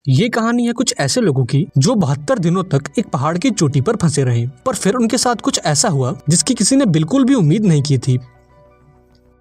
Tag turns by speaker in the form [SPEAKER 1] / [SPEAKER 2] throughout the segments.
[SPEAKER 1] ये कहानी है कुछ ऐसे लोगों की जो 72 दिनों तक एक पहाड़ की चोटी पर फंसे रहे, पर फिर उनके साथ कुछ ऐसा हुआ जिसकी किसी ने बिल्कुल भी उम्मीद नहीं की थी।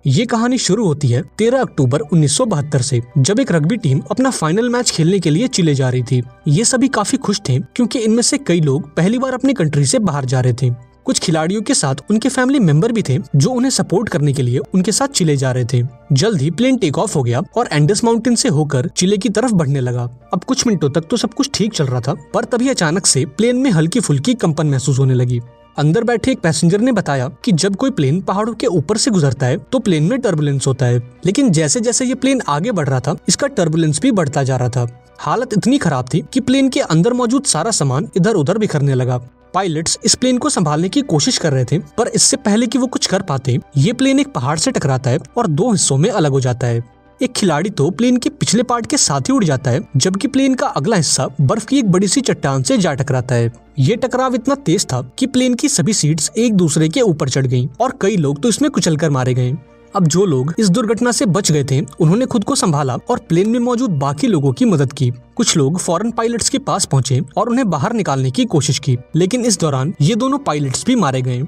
[SPEAKER 1] ये कहानी शुरू होती है 13 अक्टूबर 1972 से, जब एक रग्बी टीम अपना फाइनल मैच खेलने के लिए चिले जा रही थी। ये सभी काफी खुश थे क्योंकि इनमें से कई लोग पहली बार अपनी कंट्री से बाहर जा रहे थे। कुछ खिलाड़ियों के साथ उनके फैमिली मेंबर भी थे जो उन्हें सपोर्ट करने के लिए उनके साथ चिले जा रहे थे। जल्द ही प्लेन टेक ऑफ हो गया और एंडेस माउंटेन से होकर चिले की तरफ बढ़ने लगा। अब कुछ मिनटों तक तो सब कुछ ठीक चल रहा था, पर तभी अचानक से प्लेन में हल्की फुल्की कंपन महसूस होने लगी। अंदर बैठे एक पैसेंजर ने बताया कि जब कोई प्लेन पहाड़ों के ऊपर से गुजरता है तो प्लेन में टर्बुलेंस होता है, लेकिन जैसे जैसे ये प्लेन आगे बढ़ रहा था इसका टर्बुलेंस भी बढ़ता जा रहा था। हालत इतनी खराब थी कि प्लेन के अंदर मौजूद सारा सामान इधर उधर बिखरने लगा। पायलट्स इस प्लेन को संभालने की कोशिश कर रहे थे, पर इससे पहले कि वो कुछ कर पाते ये प्लेन एक पहाड़ से टकराता है और दो हिस्सों में अलग हो जाता है। एक खिलाड़ी तो प्लेन के पिछले पार्ट के साथ ही उड़ जाता है, जबकि प्लेन का अगला हिस्सा बर्फ की एक बड़ी सी चट्टान से जा टकराता है। ये टकराव इतना तेज था कि प्लेन की सभी सीट्स एक दूसरे के ऊपर चढ़ गईं और कई लोग तो इसमें कुचलकर मारे गए। अब जो लोग इस दुर्घटना से बच गए थे उन्होंने खुद को संभाला और प्लेन में मौजूद बाकी लोगों की मदद की। कुछ लोग फौरन पायलट्स के पास पहुंचे और उन्हें बाहर निकालने की कोशिश की, लेकिन इस दौरान ये दोनों पायलट्स भी मारे गए।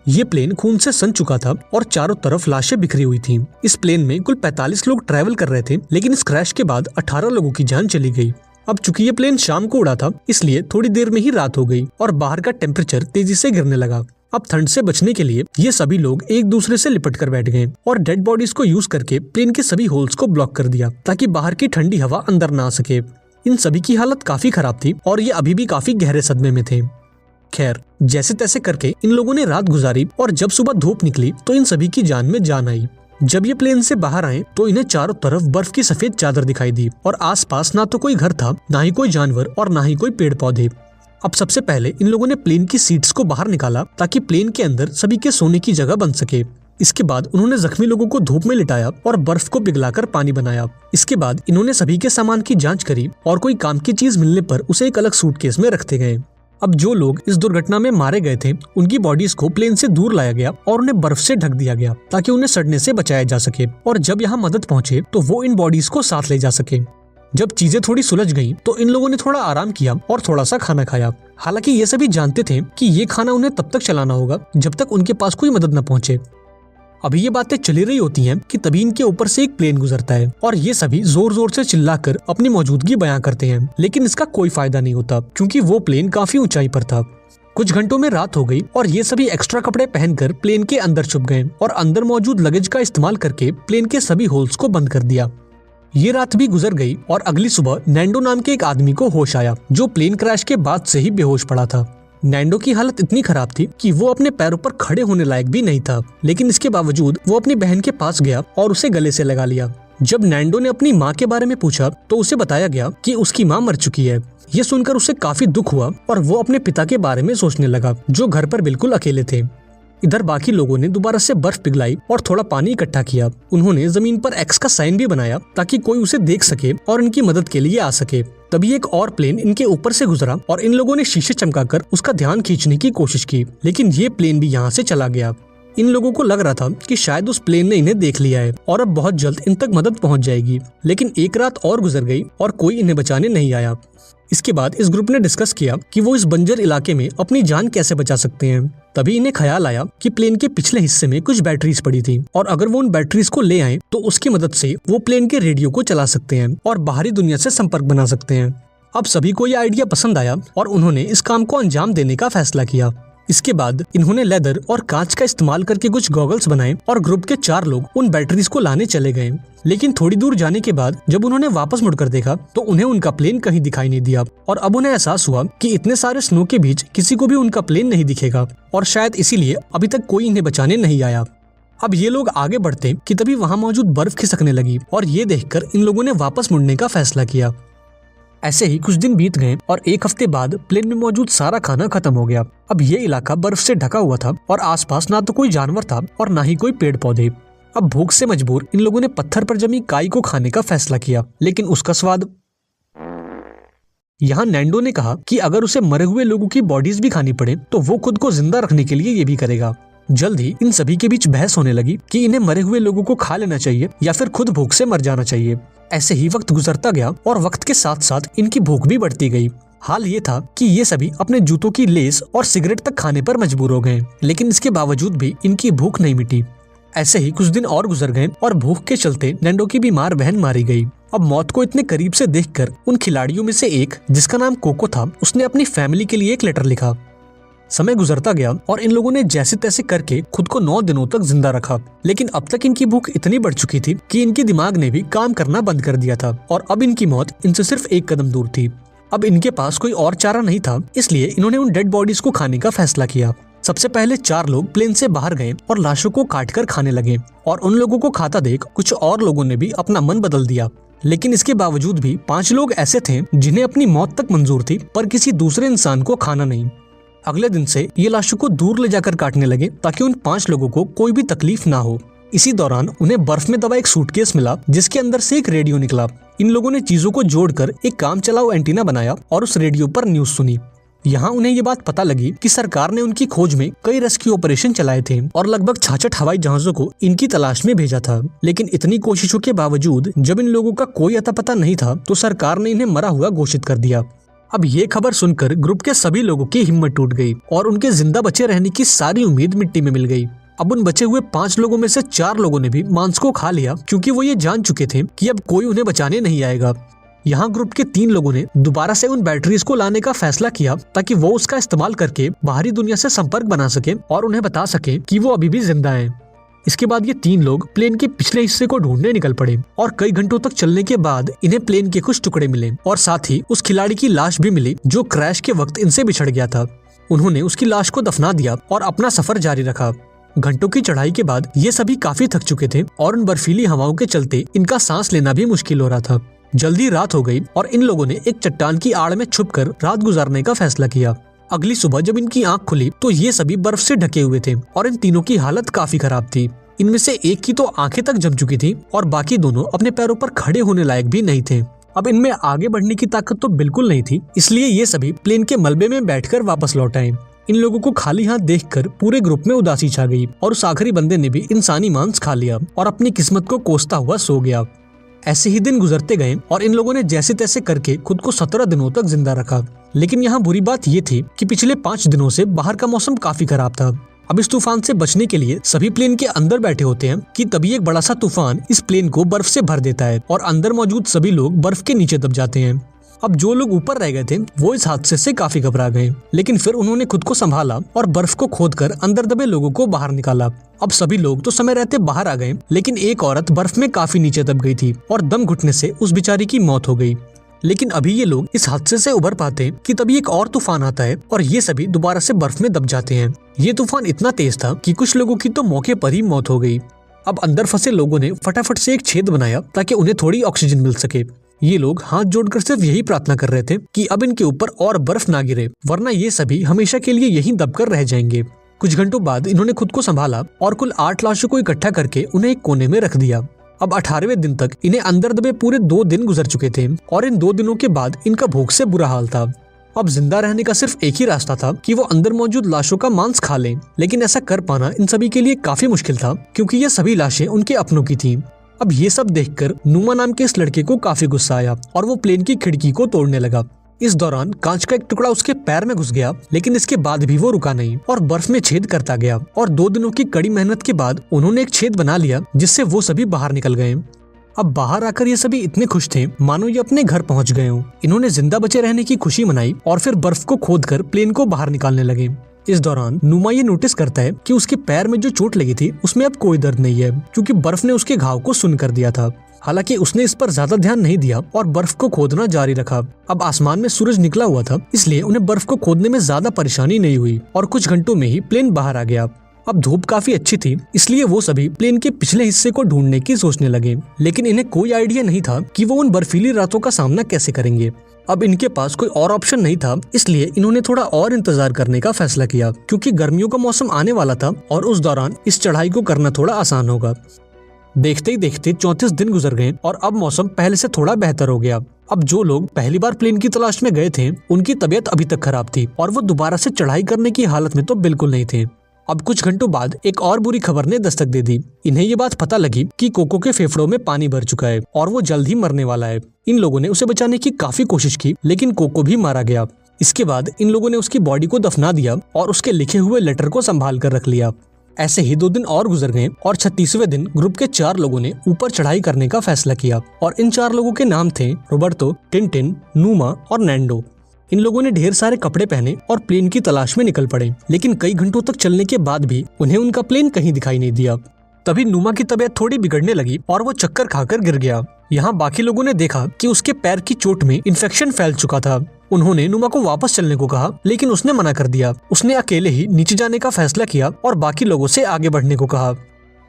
[SPEAKER 1] ये प्लेन खून से सन चुका था और चारों तरफ लाशें बिखरी हुई थीं। इस प्लेन में कुल 45 लोग ट्रैवल कर रहे थे, लेकिन इस क्रैश के बाद 18 लोगों की जान चली गई। अब चूंकि ये प्लेन शाम को उड़ा था, इसलिए थोड़ी देर में ही रात हो गई और बाहर का टेम्परेचर तेजी से गिरने लगा। अब ठंड से बचने के लिए ये सभी लोग एक दूसरे से लिपट कर बैठ गए और डेड बॉडीज को यूज करके प्लेन के सभी होल्स को ब्लॉक कर दिया ताकि बाहर की ठंडी हवा अंदर ना आ सके। इन सभी की हालत काफी खराब थी और ये अभी भी काफी गहरे सदमे में थे। खैर, जैसे तैसे करके इन लोगों ने रात गुजारी और जब सुबह धूप निकली तो इन सभी की जान में जान आई। जब ये प्लेन से बाहर आए तो इन्हें चारों तरफ बर्फ की सफेद चादर दिखाई दी और आसपास ना तो कोई घर था, ना ही कोई जानवर और ना ही कोई पेड़ पौधे। अब सबसे पहले इन लोगों ने प्लेन की सीट्स को बाहर निकाला ताकि प्लेन के अंदर सभी के सोने की जगह बन सके। इसके बाद उन्होंने जख्मी लोगों को धूप में लिटाया और बर्फ को पिघलाकर पानी बनाया। इसके बाद इन्होंने सभी के सामान की जांच करी और कोई काम की चीज मिलने पर उसे एक अलग सूटकेस में रखते गए। अब जो लोग इस दुर्घटना में मारे गए थे उनकी बॉडीज को प्लेन से दूर लाया गया और उन्हें बर्फ से ढक दिया गया ताकि उन्हें सड़ने से बचाया जा सके, और जब यहाँ मदद पहुंचे तो वो इन बॉडीज को साथ ले जा सके। जब चीजें थोड़ी सुलझ गईं तो इन लोगों ने थोड़ा आराम किया और थोड़ा सा खाना खाया। हालांकि ये सभी जानते थे कि ये खाना उन्हें तब तक चलाना होगा जब तक उनके पास कोई मदद न पहुंचे। अभी ये बातें चली रही होती हैं कि तभी इनके ऊपर से एक प्लेन गुजरता है और ये सभी जोर जोर से चिल्लाकर अपनी मौजूदगी बयां करते हैं, लेकिन इसका कोई फायदा नहीं होता क्योंकि वो प्लेन काफी ऊंचाई पर था। कुछ घंटों में रात हो गई और ये सभी एक्स्ट्रा कपड़े पहनकर प्लेन के अंदर छुप गए और अंदर मौजूद लगेज का इस्तेमाल करके प्लेन के सभी होल्स को बंद कर दिया। ये रात भी गुजर गई और अगली सुबह नैंडो नाम के एक आदमी को होश आया जो प्लेन क्रैश के बाद से ही बेहोश पड़ा था। नैंडो की हालत इतनी खराब थी कि वो अपने पैरों पर खड़े होने लायक भी नहीं था, लेकिन इसके बावजूद वो अपनी बहन के पास गया और उसे गले से लगा लिया। जब नैंडो ने अपनी माँ के बारे में पूछा तो उसे बताया गया कि उसकी माँ मर चुकी है। ये सुनकर उसे काफी दुख हुआ और वो अपने पिता के बारे में सोचने लगा जो घर पर बिल्कुल अकेले थे। इधर बाकी लोगों ने दोबारा से बर्फ पिघलाई और थोड़ा पानी इकट्ठा किया। उन्होंने जमीन पर एक्स का साइन भी बनाया ताकि कोई उसे देख सके और इनकी मदद के लिए आ सके। तभी एक और प्लेन इनके ऊपर से गुजरा और इन लोगों ने शीशे चमकाकर उसका ध्यान खींचने की कोशिश की, लेकिन ये प्लेन भी यहाँ से चला गया। इन लोगों को लग रहा था कि शायद उस प्लेन ने इन्हें देख लिया है और अब बहुत जल्द इन तक मदद पहुंच जाएगी, लेकिन एक रात और गुजर गई और कोई इन्हें बचाने नहीं आया। इसके बाद इस ग्रुप ने डिस्कस किया कि वो इस बंजर इलाके में अपनी जान कैसे बचा सकते हैं। तभी इन्हें ख्याल आया कि प्लेन के पिछले हिस्से में कुछ बैटरीज पड़ी थी और अगर वो उन बैटरीज को ले आए तो उसकी मदद से वो प्लेन के रेडियो को चला सकते हैं और बाहरी दुनिया से संपर्क बना सकते हैं। अब सभी को यह आइडिया पसंद आया और उन्होंने इस काम को अंजाम देने का फैसला किया। इसके बाद इन्होंने लेदर और कांच का इस्तेमाल करके कुछ गॉगल्स बनाए और ग्रुप के 4 लोग उन बैटरीज को लाने चले गए। लेकिन थोड़ी दूर जाने के बाद जब उन्होंने वापस मुड़कर देखा तो उन्हें उनका प्लेन कहीं दिखाई नहीं दिया और अब उन्हें एहसास हुआ कि इतने सारे स्नो के बीच किसी को भी उनका प्लेन नहीं दिखेगा और शायद इसीलिए अभी तक कोई इन्हें बचाने नहीं आया। अब ये लोग आगे बढ़ते कि तभी वहाँ मौजूद बर्फ खिसकने लगी और ये देखकर इन लोगों ने वापस मुड़ने का फैसला किया। ऐसे ही कुछ दिन बीत गए और एक हफ्ते बाद प्लेन में मौजूद सारा खाना खत्म हो गया। अब ये इलाका बर्फ से ढका हुआ था और आसपास ना तो कोई जानवर था और ना ही कोई पेड़ पौधे। अब भूख से मजबूर इन लोगों ने पत्थर पर जमी काई को खाने का फैसला किया, लेकिन उसका स्वाद। यहाँ नैंडो ने कहा कि अगर उसे मरे हुए लोगों की बॉडीज भी खानी पड़े तो वो खुद को जिंदा रखने के लिए ये भी करेगा। जल्द ही इन सभी के बीच बहस होने लगी कि इन्हें मरे हुए लोगों को खा लेना चाहिए या फिर खुद भूख से मर जाना चाहिए। ऐसे ही वक्त गुजरता गया और वक्त के साथ साथ इनकी भूख भी बढ़ती गई। हाल ये था कि ये सभी अपने जूतों की लेस और सिगरेट तक खाने पर मजबूर हो गए, लेकिन इसके बावजूद भी इनकी भूख नहीं मिटी। ऐसे ही कुछ दिन और गुजर गए और भूख के चलते नैंडो की बीमार बहन मारी गई। अब मौत को इतने करीब से देखकर उन खिलाड़ियों में से एक, जिसका नाम कोको था, उसने अपनी फैमिली के लिए एक लेटर लिखा। समय गुजरता गया और इन लोगों ने जैसे तैसे करके खुद को 9 दिनों तक जिंदा रखा, लेकिन अब तक इनकी भूख इतनी बढ़ चुकी थी कि इनके दिमाग ने भी काम करना बंद कर दिया था और अब इनकी मौत इनसे सिर्फ एक कदम दूर थी। अब इनके पास कोई और चारा नहीं था, इसलिए इन्होंने उन डेड बॉडीज को खाने का फैसला किया। सबसे पहले 4 लोग प्लेन से बाहर गए और लाशों को काटकर खाने लगे और उन लोगों को खाता देख कुछ और लोगों ने भी अपना मन बदल दिया। लेकिन इसके बावजूद भी 5 लोग ऐसे थे जिन्हें अपनी मौत तक मंजूर थी, पर किसी दूसरे इंसान को खाना नहीं। अगले दिन से ये लाशों को दूर ले जाकर काटने लगे ताकि उन 5 लोगों को कोई भी तकलीफ ना हो। इसी दौरान उन्हें बर्फ में दबा एक सूटकेस मिला जिसके अंदर से एक रेडियो निकला। इन लोगों ने चीजों को जोड़कर एक काम चलाऊ एंटीना बनाया और उस रेडियो पर न्यूज सुनी। यहाँ उन्हें ये बात पता लगी कि सरकार ने उनकी खोज में कई रेस्क्यू ऑपरेशन चलाए थे और लगभग 66 हवाई जहाजों को इनकी तलाश में भेजा था। लेकिन इतनी कोशिशों के बावजूद जब इन लोगों का कोई अता पता नहीं था तो सरकार ने इन्हें मरा हुआ घोषित कर दिया। अब ये खबर सुनकर ग्रुप के सभी लोगों की हिम्मत टूट गई और उनके जिंदा बचे रहने की सारी उम्मीद मिट्टी में मिल गई। अब उन बचे हुए 5 लोगों में से 4 लोगों ने भी मांस को खा लिया, क्योंकि वो ये जान चुके थे कि अब कोई उन्हें बचाने नहीं आएगा। यहाँ ग्रुप के 3 लोगों ने दोबारा से उन बैटरीज को लाने का फैसला किया ताकि वो उसका इस्तेमाल करके बाहरी दुनिया से संपर्क बना सके और उन्हें बता सके कि वो अभी भी जिंदा हैं। इसके बाद ये 3 लोग प्लेन के पिछले हिस्से को ढूंढने निकल पड़े और कई घंटों तक चलने के बाद इन्हें प्लेन के कुछ टुकड़े मिले और साथ ही उस खिलाड़ी की लाश भी मिली जो क्रैश के वक्त इनसे बिछड़ गया था। उन्होंने उसकी लाश को दफना दिया और अपना सफर जारी रखा। घंटों की चढ़ाई के बाद ये सभी काफी थक चुके थे और उन बर्फीली हवाओं के चलते इनका सांस लेना भी मुश्किल हो रहा था। जल्दी रात हो गई और इन लोगों ने एक चट्टान की आड़ में छुपकर रात गुजारने का फैसला किया। अगली सुबह जब इनकी आंख खुली तो ये सभी बर्फ से ढके हुए थे और इन तीनों की हालत काफी खराब थी। इनमें से एक की तो आंखें तक जम चुकी थी और बाकी दोनों अपने पैरों पर खड़े होने लायक भी नहीं थे। अब इनमें आगे बढ़ने की ताकत तो बिल्कुल नहीं थी, इसलिए ये सभी प्लेन के मलबे में बैठकर वापस लौट आए। इन लोगों को खाली हाथ देखकर पूरे ग्रुप में उदासी छा गई और उस आखिरी बंदे ने भी इंसानी मांस खा लिया और अपनी किस्मत को कोसता हुआ सो गया। ऐसे ही दिन गुजरते गए और इन लोगों ने जैसे तैसे करके खुद को 17 दिनों तक जिंदा रखा। लेकिन यहाँ बुरी बात ये थी कि पिछले 5 दिनों से बाहर का मौसम काफी खराब था। अब इस तूफान से बचने के लिए सभी प्लेन के अंदर बैठे होते हैं कि तभी एक बड़ा सा तूफान इस प्लेन को बर्फ से भर देता है और अंदर मौजूद सभी लोग बर्फ के नीचे दब जाते हैं। अब जो लोग ऊपर रह गए थे वो इस हादसे से काफी घबरा गए, लेकिन फिर उन्होंने खुद को संभाला और बर्फ को खोदकर अंदर दबे लोगों को बाहर निकाला। अब सभी लोग तो समय रहते बाहर आ गए, लेकिन एक औरत बर्फ में काफी नीचे दब गई थी और दम घुटने से उस बेचारी की मौत हो गई। लेकिन अभी ये लोग इस हादसे से उबर पाते कि तभी एक और तूफान आता है और ये सभी दोबारा से बर्फ में दब जाते हैं। ये तूफान इतना तेज था कि कुछ लोगों की तो मौके पर ही मौत हो गई। अब अंदर फंसे लोगों ने फटाफट से एक छेद बनाया ताकि उन्हें थोड़ी ऑक्सीजन मिल सके। ये लोग हाथ जोड़कर सिर्फ यही प्रार्थना कर रहे थे कि अब इनके ऊपर और बर्फ ना गिरे, वरना ये सभी हमेशा के लिए यहीं दबकर रह जाएंगे। कुछ घंटों बाद इन्होंने खुद को संभाला और कुल 8 लाशों को इकट्ठा करके उन्हें एक कोने में रख दिया। अब 18वें दिन तक इन्हें अंदर दबे पूरे 2 दिन गुजर चुके थे और इन 2 दिनों के बाद इनका भूख से बुरा हाल था। अब जिंदा रहने का सिर्फ एक ही रास्ता था कि वो अंदर मौजूद लाशों का मांस खा लें, लेकिन ऐसा कर पाना इन सभी के लिए काफी मुश्किल था क्योंकि ये सभी लाशें उनके अपनों की थीं। अब ये सब देखकर नुमा नाम के इस लड़के को काफी गुस्सा आया और वो प्लेन की खिड़की को तोड़ने लगा। इस दौरान कांच का एक टुकड़ा उसके पैर में घुस गया, लेकिन इसके बाद भी वो रुका नहीं और बर्फ में छेद करता गया और 2 दिनों की कड़ी मेहनत के बाद उन्होंने एक छेद बना लिया जिससे वो सभी बाहर निकल गए। अब बाहर आकर ये सभी इतने खुश थे मानो ये अपने घर पहुंच गए हों। इन्होंने जिंदा बचे रहने की खुशी मनाई और फिर बर्फ को खोदकर प्लेन को बाहर निकालने लगे। इस दौरान नुमा ये नोटिस करता है कि उसके पैर में जो चोट लगी थी उसमें अब कोई दर्द नहीं है, क्योंकि बर्फ ने उसके घाव को सुन्न कर दिया था। हालांकि उसने इस पर ज्यादा ध्यान नहीं दिया और बर्फ को खोदना जारी रखा। अब आसमान में सूरज निकला हुआ था, इसलिए उन्हें बर्फ को खोदने में ज्यादा परेशानी नहीं हुई और कुछ घंटों में ही प्लेन बाहर आ गया। अब धूप काफी अच्छी थी, इसलिए वो सभी प्लेन के पिछले हिस्से को ढूंढने की सोचने लगे, लेकिन इन्हें कोई आइडिया नहीं था कि वो उन बर्फीली रातों का सामना कैसे करेंगे। अब इनके पास कोई और ऑप्शन नहीं था, इसलिए इन्होंने थोड़ा और इंतजार करने का फैसला किया, क्योंकि गर्मियों का मौसम आने वाला था और उस दौरान इस चढ़ाई को करना थोड़ा आसान होगा। देखते ही देखते 34 दिन गुजर गए और अब मौसम पहले से थोड़ा बेहतर हो गया। अब जो लोग पहली बार प्लेन की तलाश में गए थे उनकी तबीयत अभी तक खराब थी और वो दोबारा से चढ़ाई करने की हालत में तो बिल्कुल नहीं थे। अब कुछ घंटों बाद एक और बुरी खबर ने दस्तक दे दी। इन्हें ये बात पता लगी कि कोको के फेफड़ों में पानी भर चुका है और वो जल्द ही मरने वाला है। इन लोगों ने उसे बचाने की काफी कोशिश की, लेकिन कोको भी मारा गया। इसके बाद इन लोगों ने उसकी बॉडी को दफना दिया और उसके लिखे हुए लेटर को संभाल कर रख लिया। ऐसे ही 2 दिन और गुजर गए और 36वें दिन ग्रुप के 4 लोगों ने ऊपर चढ़ाई करने का फैसला किया और इन 4 लोगों के नाम थे रोबर्टो, टिनटिन, नूमा और नैंडो। इन लोगों ने ढेर सारे कपड़े पहने और प्लेन की तलाश में निकल पड़े, लेकिन कई घंटों तक चलने के बाद भी उन्हें उनका प्लेन कहीं दिखाई नहीं दिया। तभी नूमा की तबीयत थोड़ी बिगड़ने लगी और वो चक्कर खाकर गिर गया। यहाँ बाकी लोगों ने देखा कि उसके पैर की चोट में इन्फेक्शन फैल चुका था। उन्होंने नूमा को वापस चलने को कहा, लेकिन उसने मना कर दिया। उसने अकेले ही नीचे जाने का फैसला किया और बाकी लोगों से आगे बढ़ने को कहा।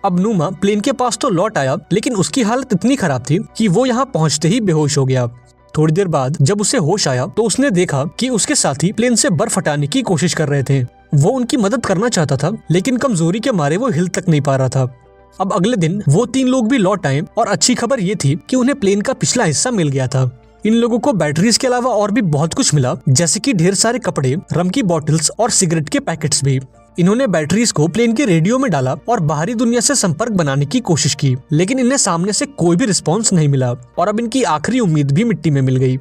[SPEAKER 1] अब नूमा प्लेन के पास तो लौट आया, लेकिन उसकी हालत इतनी खराब थी कि वो यहाँ पहुँचते ही बेहोश हो गया। थोड़ी देर बाद जब उसे होश आया तो उसने देखा कि उसके साथी प्लेन से बर्फ हटाने की कोशिश कर रहे थे। वो उनकी मदद करना चाहता था, लेकिन कमजोरी के मारे वो हिल तक नहीं पा रहा था। अब अगले दिन वो 3 लोग भी लौट आए और अच्छी खबर ये थी कि उन्हें प्लेन का पिछला हिस्सा मिल गया था। इन लोगों को बैटरीज के अलावा और भी बहुत कुछ मिला, जैसे कि ढेर सारे कपड़े, रम की बॉटल्स और सिगरेट के पैकेट्स भी। इन्होंने बैटरीज को प्लेन के रेडियो में डाला और बाहरी दुनिया से संपर्क बनाने की कोशिश की, लेकिन इन्हें सामने से कोई भी रिस्पॉन्स नहीं मिला और अब इनकी आखिरी उम्मीद भी मिट्टी में मिल गई।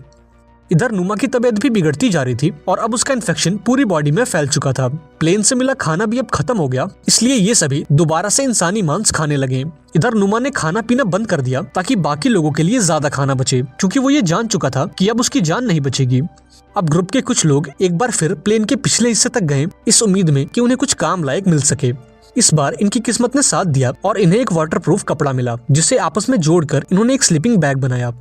[SPEAKER 1] इधर नूमा की तबीयत भी बिगड़ती जा रही थी और अब उसका इन्फेक्शन पूरी बॉडी में फैल चुका था। प्लेन से मिला खाना भी अब खत्म हो गया, इसलिए ये सभी दोबारा से इंसानी मांस खाने लगे। इधर नूमा ने खाना पीना बंद कर दिया ताकि बाकी लोगों के लिए ज्यादा खाना बचे, क्योंकि वो ये जान चुका था कि अब उसकी जान नहीं बचेगी। अब ग्रुप के कुछ लोग एक बार फिर प्लेन के पिछले हिस्से तक गए, इस उम्मीद में कि उन्हें कुछ काम लायक मिल सके। इस बार इनकी किस्मत ने साथ दिया और इन्हें एक वाटरप्रूफ कपड़ा मिला, जिसे आपस में जोड़कर इन्होंने एक स्लीपिंग बैग बनाया।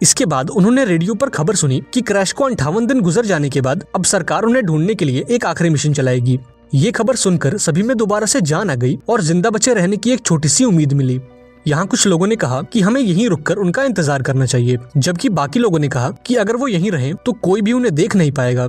[SPEAKER 1] इसके बाद उन्होंने रेडियो पर खबर सुनी कि क्रैश को 58 दिन गुजर जाने के बाद अब सरकार उन्हें ढूंढने के लिए एक आखिरी मिशन चलाएगी। ये खबर सुनकर सभी में दोबारा से जान आ गई और जिंदा बचे रहने की एक छोटी सी उम्मीद मिली। यहाँ कुछ लोगों ने कहा कि हमें यहीं रुककर उनका इंतजार करना चाहिए, जबकि बाकी लोगों ने कहा कि अगर वो यहीं रहें तो कोई भी उन्हें देख नहीं पाएगा।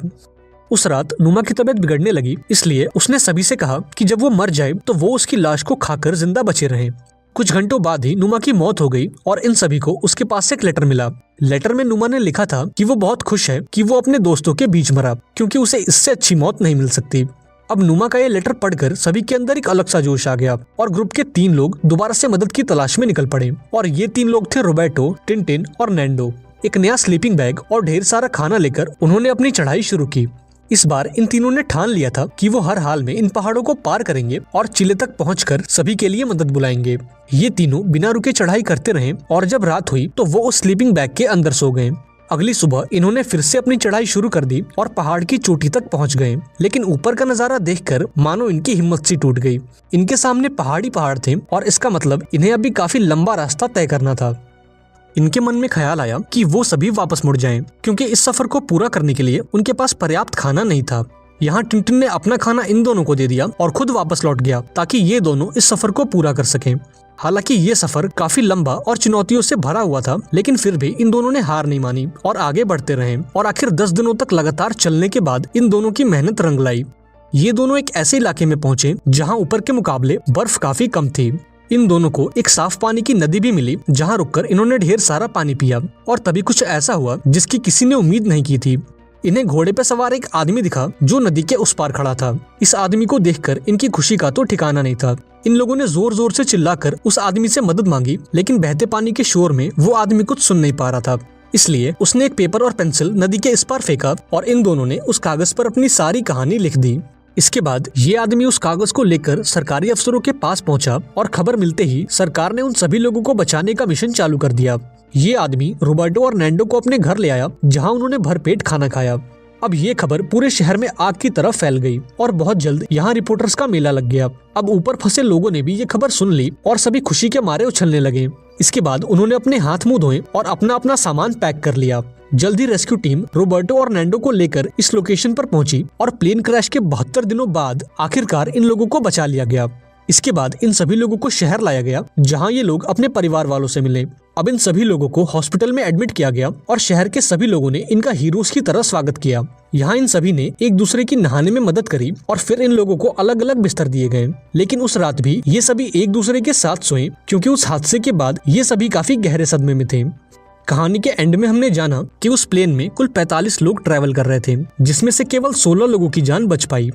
[SPEAKER 1] उस रात नूमा की तबीयत बिगड़ने लगी, इसलिए उसने सभी से कहा कि जब वो मर जाए तो वो उसकी लाश को खाकर जिंदा बचे रहें। कुछ घंटों बाद ही नूमा की मौत हो गई और इन सभी को उसके पास से एक लेटर मिला। लेटर में नूमा ने लिखा था कि वो बहुत खुश है कि वो अपने दोस्तों के बीच मरा, क्योंकि उसे इससे अच्छी मौत नहीं मिल सकती। अब नूमा का ये लेटर पढ़कर सभी के अंदर एक अलग सा जोश आ गया और ग्रुप के 3 लोग दोबारा से मदद की तलाश में निकल पड़े। और ये 3 लोग थे रोबर्टो, टिनटिन और नैंडो। एक नया स्लीपिंग बैग और ढेर सारा खाना लेकर उन्होंने अपनी चढ़ाई शुरू की। इस बार इन तीनों ने ठान लिया था कि वो हर हाल में इन पहाड़ों को पार करेंगे और चिले तक पहुंचकर सभी के लिए मदद बुलाएंगे। ये तीनों बिना रुके चढ़ाई करते रहे और जब रात हुई तो वो उस स्लीपिंग बैग के अंदर सो गए। अगली सुबह इन्होंने फिर से अपनी चढ़ाई शुरू कर दी और पहाड़ की चोटी तक पहुंच गए, लेकिन ऊपर का नजारा देखकर मानो इनकी हिम्मत सी टूट गई। इनके सामने पहाड़ी पहाड़ थे और इसका मतलब इन्हें अभी काफी लंबा रास्ता तय करना था। इनके मन में ख्याल आया कि वो सभी वापस मुड़ जाएं, क्योंकि इस सफर को पूरा करने के लिए उनके पास पर्याप्त खाना नहीं था। यहाँ टिनटिन ने अपना खाना इन दोनों को दे दिया और खुद वापस लौट गया ताकि ये दोनों इस सफर को पूरा कर सकें। हालांकि ये सफर काफी लंबा और चुनौतियों से भरा हुआ था, लेकिन फिर भी इन दोनों ने हार नहीं मानी और आगे बढ़ते रहे और आखिर 10 दिनों तक लगातार चलने के बाद इन दोनों की मेहनत रंग लाई। ये दोनों एक ऐसे इलाके में पहुंचे जहाँ ऊपर के मुकाबले बर्फ काफी कम थी। इन दोनों को एक साफ पानी की नदी भी मिली, जहाँ रुककर इन्होंने ढेर सारा पानी पिया और तभी कुछ ऐसा हुआ जिसकी किसी ने उम्मीद नहीं की थी। इन्हें घोड़े पे सवार एक आदमी दिखा जो नदी के उस पार खड़ा था। इस आदमी को देखकर इनकी खुशी का तो ठिकाना नहीं था। इन लोगों ने जोर जोर से चिल्लाकर उस आदमी से मदद मांगी, लेकिन बहते पानी के शोर में वो आदमी कुछ सुन नहीं पा रहा था। इसलिए उसने एक पेपर और पेंसिल नदी के इस पार फेंका और इन दोनों ने उस कागज पर अपनी सारी कहानी लिख दी। इसके बाद ये आदमी उस कागज को लेकर सरकारी अफसरों के पास पहुंचा और खबर मिलते ही सरकार ने उन सभी लोगों को बचाने का मिशन चालू कर दिया। ये आदमी रोबर्टो और नैंडो को अपने घर ले आया, जहां उन्होंने भरपेट खाना खाया। अब ये खबर पूरे शहर में आग की तरह फैल गई और बहुत जल्द यहाँ रिपोर्टर्स का मेला लग गया। अब ऊपर फंसे लोगों ने भी ये खबर सुन ली और सभी खुशी के मारे उछलने लगे। इसके बाद उन्होंने अपने हाथ मुंह धोए और अपना अपना सामान पैक कर लिया। जल्दी रेस्क्यू टीम रोबर्टो और नैंडो को लेकर इस लोकेशन पर पहुंची और प्लेन क्रैश के 72 दिनों बाद आखिरकार इन लोगों को बचा लिया गया। इसके बाद इन सभी लोगों को शहर लाया गया, जहां ये लोग अपने परिवार वालों से मिले। अब इन सभी लोगों को हॉस्पिटल में एडमिट किया गया और शहर के सभी लोगों ने इनका हीरोज की तरह स्वागत किया। यहाँ इन सभी ने एक दूसरे की नहाने में मदद करी और फिर इन लोगों को अलग अलग बिस्तर दिए गए। लेकिन उस रात भी ये सभी एक दूसरे के साथ सोए, क्योंकि उस हादसे के बाद ये सभी काफी गहरे सदमे में थे। कहानी के एंड में हमने जाना कि उस प्लेन में कुल 45 लोग ट्रैवल कर रहे थे, जिसमें से केवल 16 लोगों की जान बच पाई।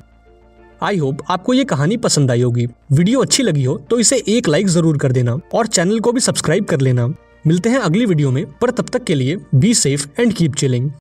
[SPEAKER 1] आई होप आपको ये कहानी पसंद आई होगी। वीडियो अच्छी लगी हो तो इसे एक लाइक जरूर कर देना और चैनल को भी सब्सक्राइब कर लेना। मिलते हैं अगली वीडियो में, पर तब तक के लिए be safe and keep chilling.